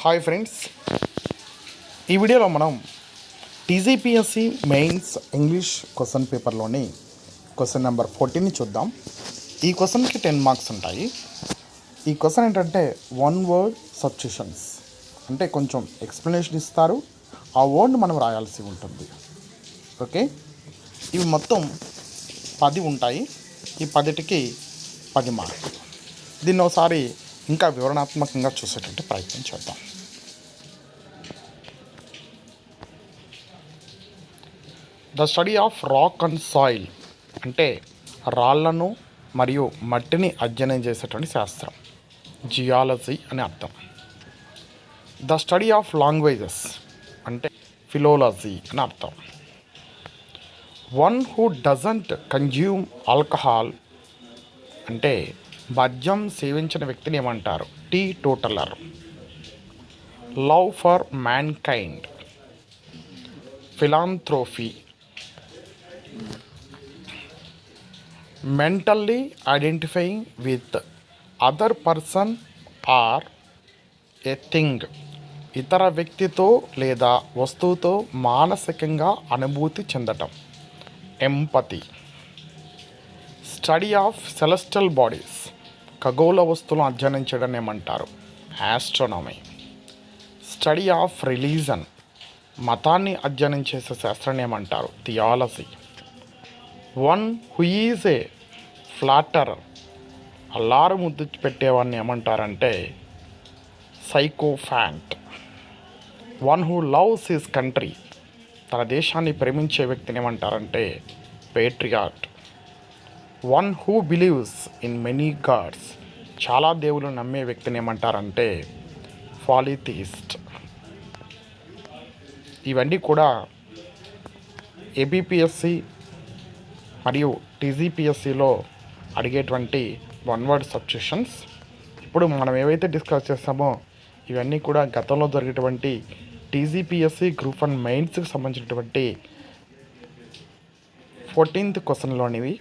Hi friends, ఈ వీడియోలో మనం టీజీపీఎస్సీ మెయిన్స్ ఇంగ్లీష్ క్వశ్చన్ పేపర్లోని క్వశ్చన్ నెంబర్ 14ని చూద్దాం. ఈ క్వశ్చన్కి 10 మార్క్స్ ఉంటాయి. ఈ క్వశ్చన్ ఏంటంటే 1 వర్డ్ సబ్స్టిట్యూషన్స్, అంటే కొంచెం ఎక్స్ప్లెనేషన్ ఇస్తారు, ఆ వర్డ్ని మనం రాయాల్సి ఉంటుంది. ఓకే, ఇవి మొత్తం 10 ఉంటాయి. ఈ 10టికి 10 మార్కులు. దీన్ని ఒకసారి ఇంకా వివరణాత్మకంగా చూసేటువంటి ప్రయత్నం చేద్దాం. The study of rock and soil అంటే రాళ్లను మరియు మట్టిని అధ్యయనం చేసేటువంటి శాస్త్రం, జియాలజీ అని అర్థం. ద స్టడీ ఆఫ్ లాంగ్వేజెస్ అంటే ఫిలోలజీ అని అర్థం. One who doesn't consume alcohol అంటే మద్యం సేవించిన వ్యక్తిని ఏమంటారు? Teetotaller. Love for mankind, philanthropy. Mentally identifying with other person or a thing, ఇతర వ్యక్తితో లేదా వస్తువుతో మానసికంగా అనుభూతి చెందటం, empathy. Study of celestial bodies, ఖగోళ వస్తువులను అధ్యయనం చేయడం ఏమంటారు? ఆస్ట్రోనమీ. స్టడీ ఆఫ్ రిలీజన్, మతాన్ని అధ్యయనం చేసే శాస్త్రాన్ని ఏమంటారు? Theology. One who is a flatterer, అల్లారు ముద్దు పెట్టేవాడిని ఏమంటారంటే sycophant. One who loves his country, తన దేశాన్ని ప్రేమించే వ్యక్తిని ఏమంటారంటే patriot. One who believes in many gods, చాలా దేవుళ్ళు నమ్మే వ్యక్తిని ఏమంటారంటే పాలిథియిస్ట్. ఇవన్నీ కూడా ఏబిపిఎస్సి మరియు టీజీపీఎస్సిలో అడిగేటువంటి 1 వర్డ్ సబ్స్టిట్యూషన్స్. ఇప్పుడు మనం ఏవైతే డిస్కస్ చేస్తామో ఇవన్నీ కూడా గతంలో జరిగేటువంటి టీజీపీఎస్సి గ్రూప్ 1 మెయిన్స్కి సంబంధించినటువంటి 14th క్వశ్చన్లోనివి.